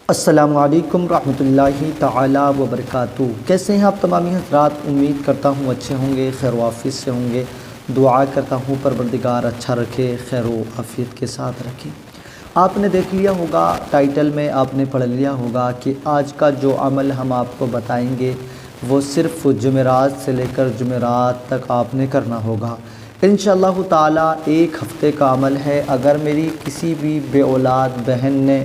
السلام علیکم رحمۃ اللہ تعالی وبرکاتہ۔ کیسے ہیں آپ تمامی حضرات؟ امید کرتا ہوں اچھے ہوں گے، خیر و عافیت سے ہوں گے۔ دعا کرتا ہوں پروردگار اچھا رکھے، خیر و عافیت کے ساتھ رکھے۔ آپ نے دیکھ لیا ہوگا، ٹائٹل میں آپ نے پڑھ لیا ہوگا کہ آج کا جو عمل ہم آپ کو بتائیں گے وہ صرف جمعرات سے لے کر جمعرات تک آپ نے کرنا ہوگا انشاءاللہ تعالی۔ ایک ہفتے کا عمل ہے۔ اگر میری کسی بھی بے اولاد بہن نے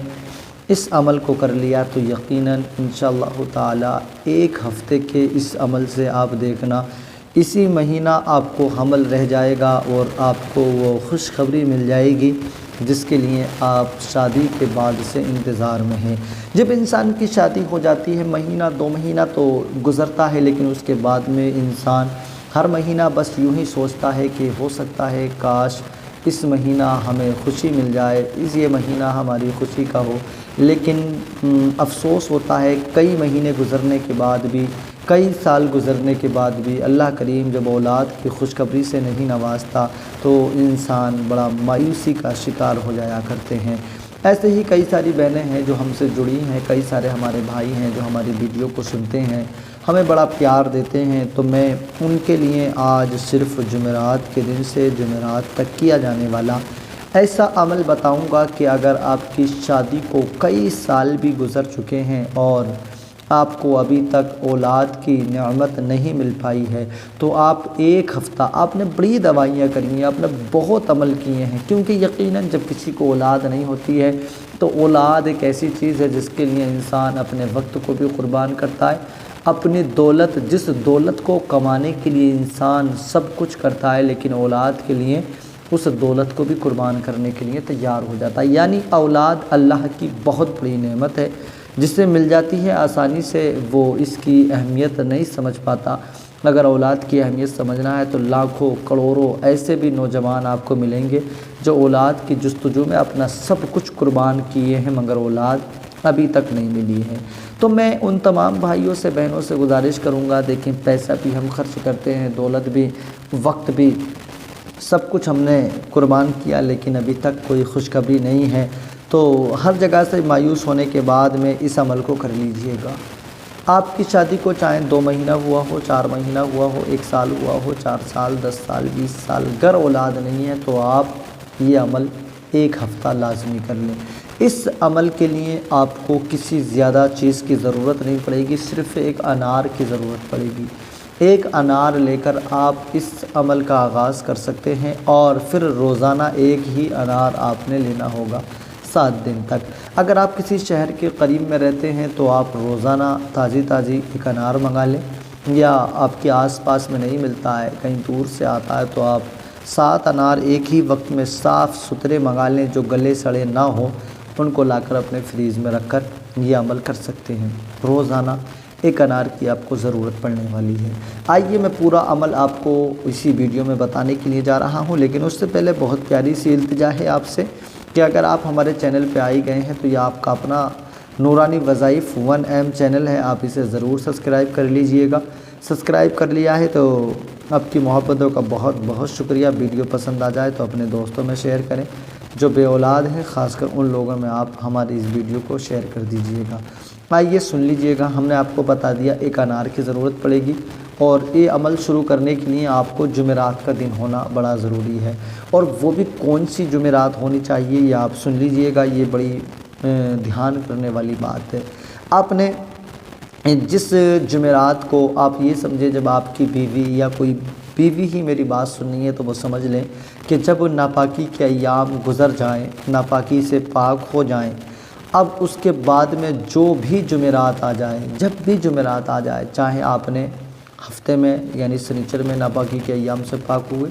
اس عمل کو کر لیا تو یقیناً انشاءاللہ تعالی ایک ہفتے کے اس عمل سے آپ دیکھنا اسی مہینہ آپ کو حمل رہ جائے گا اور آپ کو وہ خوشخبری مل جائے گی جس کے لیے آپ شادی کے بعد سے انتظار میں ہیں۔ جب انسان کی شادی ہو جاتی ہے مہینہ دو مہینہ تو گزرتا ہے، لیکن اس کے بعد میں انسان ہر مہینہ بس یوں ہی سوچتا ہے کہ ہو سکتا ہے کاش اس مہینہ ہمیں خوشی مل جائے، یہ مہینہ ہماری خوشی کا ہو۔ لیکن افسوس ہوتا ہے کئی مہینے گزرنے کے بعد بھی، کئی سال گزرنے کے بعد بھی اللہ کریم جب اولاد کی خوشخبری سے نہیں نوازتا تو انسان بڑا مایوسی کا شکار ہو جایا کرتے ہیں۔ ایسے ہی کئی ساری بہنیں ہیں جو ہم سے جڑی ہیں، کئی سارے ہمارے بھائی ہیں جو ہماری ویڈیو کو سنتے ہیں، ہمیں بڑا پیار دیتے ہیں، تو میں ان کے لیے آج صرف جمعرات کے دن سے جمعرات تک کیا جانے والا ایسا عمل بتاؤں گا کہ اگر آپ کی شادی کو کئی سال بھی گزر چکے ہیں اور آپ کو ابھی تک اولاد کی نعمت نہیں مل پائی ہے تو آپ ایک ہفتہ آپ نے بڑی دوائیاں کری ہیں، آپ نے بہت عمل کیے ہیں، کیونکہ یقیناً جب کسی کو اولاد نہیں ہوتی ہے تو اولاد ایک ایسی چیز ہے جس کے لیے انسان اپنے وقت کو بھی قربان کرتا ہے، اپنی دولت، جس دولت کو کمانے کے لیے انسان سب کچھ کرتا ہے، لیکن اولاد کے لیے اس دولت کو بھی قربان کرنے کے لیے تیار ہو جاتا ہے۔ یعنی اولاد اللہ کی بہت بڑی نعمت ہے، جس سے مل جاتی ہے آسانی سے، وہ اس کی اہمیت نہیں سمجھ پاتا۔ اگر اولاد کی اہمیت سمجھنا ہے تو لاکھوں کروڑوں ایسے بھی نوجوان آپ کو ملیں گے جو اولاد کی جستجو میں اپنا سب کچھ قربان کیے ہیں مگر اولاد ابھی تک نہیں ملی ہے۔ تو میں ان تمام بھائیوں سے بہنوں سے گزارش کروں گا، دیکھیں پیسہ بھی ہم خرچ کرتے ہیں، دولت بھی، وقت بھی، سب کچھ ہم نے قربان کیا، لیکن ابھی تک کوئی خوشخبری نہیں ہے، تو ہر جگہ سے مایوس ہونے کے بعد میں اس عمل کو کر لیجئے گا۔ آپ کی شادی کو چاہے 2 مہینہ ہوا ہو، 4 مہینہ ہوا ہو، 1 سال ہوا ہو، 4 سال، 10 سال، 20 سال، گر اولاد نہیں ہے تو آپ یہ عمل ایک ہفتہ لازمی کر لیں۔ اس عمل کے لیے آپ کو کسی زیادہ چیز کی ضرورت نہیں پڑے گی، صرف ایک انار کی ضرورت پڑے گی۔ ایک انار لے کر آپ اس عمل کا آغاز کر سکتے ہیں اور پھر روزانہ ایک ہی انار آپ نے لینا ہوگا 7 دن تک۔ اگر آپ کسی شہر کے قریب میں رہتے ہیں تو آپ روزانہ تازی ایک انار منگا لیں، یا آپ کے آس پاس میں نہیں ملتا ہے، کہیں دور سے آتا ہے، تو آپ 7 انار ایک ہی وقت میں صاف ستھرے منگا لیں جو گلے سڑے نہ ہوں، ان کو لا کر اپنے فریج میں رکھ کر یہ عمل کر سکتے ہیں۔ روزانہ ایک انار کی آپ کو ضرورت پڑنے والی ہے۔ آئیے میں پورا عمل آپ کو اسی ویڈیو میں بتانے کے لیے جا رہا ہوں، لیکن اس سے پہلے بہت پیاری سی التجا ہے آپ سے کہ اگر آپ ہمارے چینل پہ آئی گئے ہیں تو یہ آپ کا اپنا نورانی وظائف 1M چینل ہے، آپ اسے ضرور سبسکرائب کر لیجئے گا۔ سبسکرائب کر لیا ہے تو آپ کی محبتوں کا بہت بہت شکریہ۔ ویڈیو پسند آ جائے تو اپنے دوستوں میں شیئر کریں، جو بے اولاد ہیں خاص کر ان لوگوں میں آپ ہماری اس ویڈیو کو شیئر کر دیجئے گا۔ آئیے سن لیجئے گا، ہم نے آپ کو بتا دیا ایک انار کی ضرورت پڑے گی، اور یہ عمل شروع کرنے کے لیے آپ کو جمعرات کا دن ہونا بڑا ضروری ہے، اور وہ بھی کون سی جمعرات ہونی چاہیے یہ آپ سن لیجئے گا، یہ بڑی دھیان کرنے والی بات ہے۔ آپ نے جس جمعرات کو آپ یہ سمجھے جب آپ کی بیوی یا کوئی بیوی ہی میری بات سننی ہے تو وہ سمجھ لیں کہ جب ناپاکی کے ایام گزر جائیں، ناپاکی سے پاک ہو جائیں، اب اس کے بعد میں جو بھی جمعرات آ جائیں، جب بھی جمعرات آ جائے، چاہے آپ نے ہفتے میں یعنی سنیچر میں ناپاکی کے ایام سے پاک ہوئے،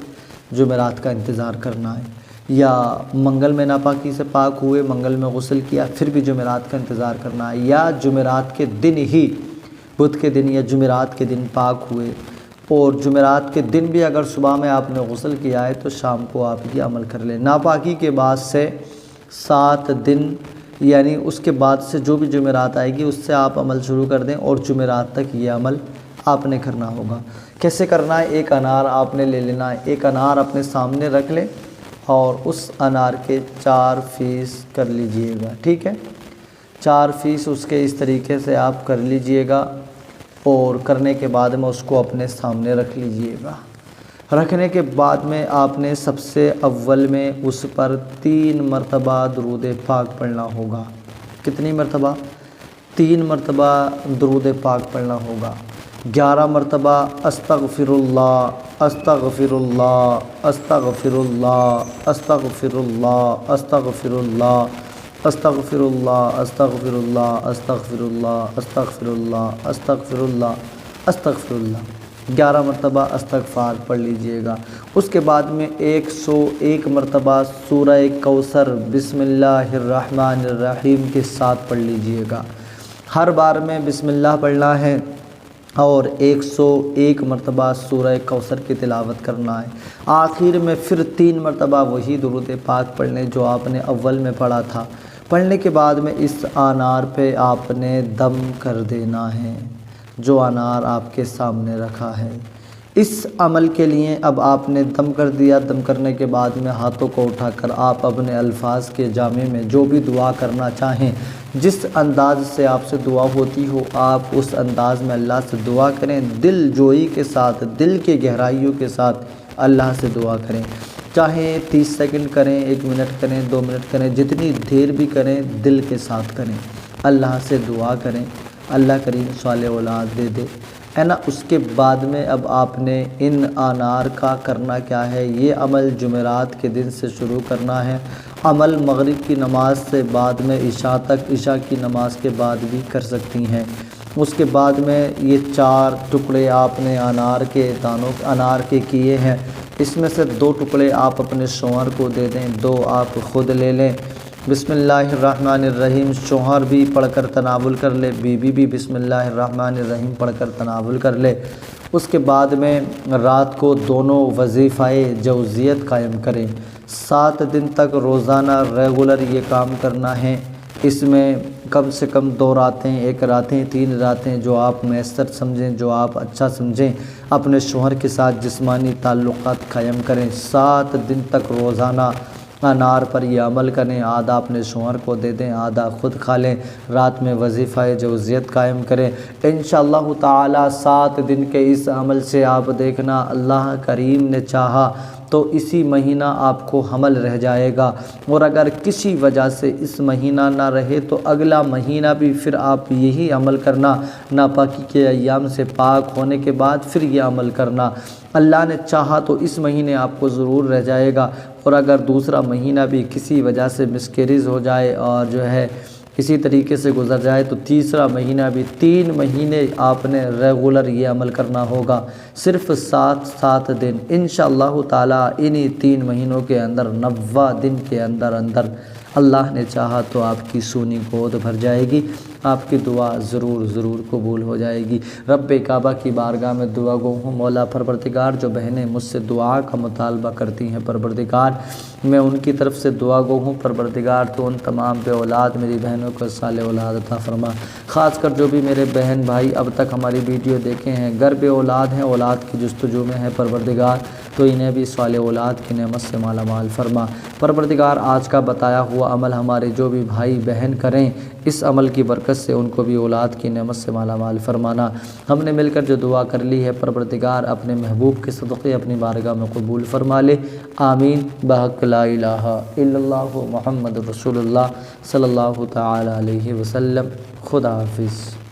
جمعرات کا انتظار کرنا ہے، یا منگل میں ناپاکی سے پاک ہوئے، منگل میں غسل کیا، پھر بھی جمعرات کا انتظار کرنا ہے، یا جمعرات کے دن ہی، بدھ کے دن یا جمعرات کے دن پاک ہوئے، اور جمعرات کے دن بھی اگر صبح میں آپ نے غسل کیا ہے تو شام کو آپ یہ عمل کر لیں۔ ناپاکی کے بعد سے 7 دن یعنی اس کے بعد سے جو بھی جمعرات آئے گی اس سے آپ عمل شروع کر دیں، اور جمعرات تک یہ عمل آپ نے کرنا ہوگا۔ کیسے کرنا ہے؟ ایک انار آپ نے لے لینا ہے، ایک انار اپنے سامنے رکھ لیں اور اس انار کے 4 پیس کر لیجئے گا، ٹھیک ہے؟ 4 فیس اس کے اس طریقے سے آپ کر لیجئے گا، اور کرنے کے بعد میں اس کو اپنے سامنے رکھ لیجئے گا۔ رکھنے کے بعد میں آپ نے سب سے اول میں اس پر 3 مرتبہ درود پاک پڑھنا ہوگا۔ کتنی مرتبہ؟ 3 مرتبہ درود پاک پڑھنا ہوگا۔ 11 مرتبہ استغفر اللہ استغفر اللہ استغفر اللہ استغفر اللہ استغفر اللہ استغفر اللہ استغفر اللہ استغفر اللہ استغفر اللہ استغفر اللہ استغفر اللہ 11 مرتبہ استغفار پڑھ لیجئے گا۔ اس کے بعد میں 101 مرتبہ سورہ کوثر بسم اللہ الرحمن الرحیم کے ساتھ پڑھ لیجئے گا۔ ہر بار میں بسم اللہ پڑھنا ہے اور 101 مرتبہ سورہ کوثر کی تلاوت کرنا ہے۔ آخر میں پھر 3 مرتبہ وہی درود پاک پڑھنے جو آپ نے اول میں پڑھا تھا۔ پڑھنے کے بعد میں اس انار پہ آپ نے دم کر دینا ہے جو انار آپ کے سامنے رکھا ہے۔ اس عمل کے لیے اب آپ نے دم کر دیا، دم کرنے کے بعد میں ہاتھوں کو اٹھا کر آپ اپنے الفاظ کے جامع میں جو بھی دعا کرنا چاہیں، جس انداز سے آپ سے دعا ہوتی ہو آپ اس انداز میں اللہ سے دعا کریں، دل جوئی کے ساتھ، دل کے گہرائیوں کے ساتھ اللہ سے دعا کریں۔ چاہیں 30 سیکنڈ کریں، 1 منٹ کریں، 2 منٹ کریں، جتنی دیر بھی کریں دل کے ساتھ کریں، اللہ سے دعا کریں، اللہ کریم صالح اولاد دے دے ہے نا۔ اس کے بعد میں اب آپ نے ان انار کا کرنا کیا ہے، یہ عمل جمعرات کے دن سے شروع کرنا ہے۔ عمل مغرب کی نماز سے بعد میں عشاء تک، عشاء کی نماز کے بعد بھی کر سکتی ہیں۔ اس کے بعد میں یہ 4 ٹکڑے آپ نے انار کے کیے ہیں، اس میں سے 2 ٹکڑے آپ اپنے شوہر کو دے دیں، 2 آپ خود لے لیں۔ بسم اللہ الرحمن الرحیم شوہر بھی پڑھ کر تناول کر لے، بیوی بھی بسم اللہ الرحمن الرحیم پڑھ کر تناول کر لے۔ اس کے بعد میں رات کو دونوں وظیفہ جوزیت قائم کریں۔ 7 دن تک روزانہ ریگولر یہ کام کرنا ہے۔ اس میں کم سے کم 2 راتیں، 1 راتیں، 3 راتیں جو آپ میسر سمجھیں، جو آپ اچھا سمجھیں، اپنے شوہر کے ساتھ جسمانی تعلقات قائم کریں۔ 7 دن تک روزانہ انار پر یہ عمل کریں، آدھا اپنے شوہر کو دے دیں، آدھا خود کھا لیں، رات میں وظیفہ جوزیت قائم کریں۔ انشاءاللہ تعالی 7 دن کے اس عمل سے آپ دیکھنا اللہ کریم نے چاہا تو اسی مہینہ آپ کو حمل رہ جائے گا، اور اگر کسی وجہ سے اس مہینہ نہ رہے تو اگلا مہینہ بھی پھر آپ یہی عمل کرنا، ناپاکی کے ایام سے پاک ہونے کے بعد پھر یہ عمل کرنا۔ اللہ نے چاہا تو اس مہینے آپ کو ضرور رہ جائے گا، اور اگر دوسرا مہینہ بھی کسی وجہ سے مسکیریز ہو جائے اور جو ہے اسی طریقے سے گزر جائے تو تیسرا مہینہ بھی، 3 مہینے آپ نے ریگولر یہ عمل کرنا ہوگا، صرف 7 دن انشاءاللہ تعالی۔ انہی 3 مہینوں کے اندر 90 دن کے اندر اللہ نے چاہا تو آپ کی سونی گود بھر جائے گی، آپ کی دعا ضرور قبول ہو جائے گی۔ رب کعبہ کی بارگاہ میں دعا گو ہوں، مولا پروردگار جو بہنیں مجھ سے دعا کا مطالبہ کرتی ہیں پروردگار میں ان کی طرف سے دعا گو ہوں، پروردگار تو ان تمام بے اولاد میری بہنوں کو صالح اولاد عطا فرما۔ خاص کر جو بھی میرے بہن بھائی اب تک ہماری ویڈیو دیکھے ہیں، گر بے اولاد ہیں، اولاد کی جستجو میں ہے پروردگار تو انہیں بھی صالح اولاد کی نعمت سے مالا مال فرما۔ پروردگار آج کا بتایا ہوا عمل ہمارے جو بھی بھائی بہن کریں، اس عمل کی برکت سے ان کو بھی اولاد کی نعمت سے مالا مال فرمانا۔ ہم نے مل کر جو دعا کر لی ہے پروردگار اپنے محبوب کے صدقے اپنی بارگاہ میں قبول فرما لے، آمین بحق لا الہ الا اللہ محمد رسول اللہ صلی اللہ تعالی علیہ وسلم۔ خدا حافظ۔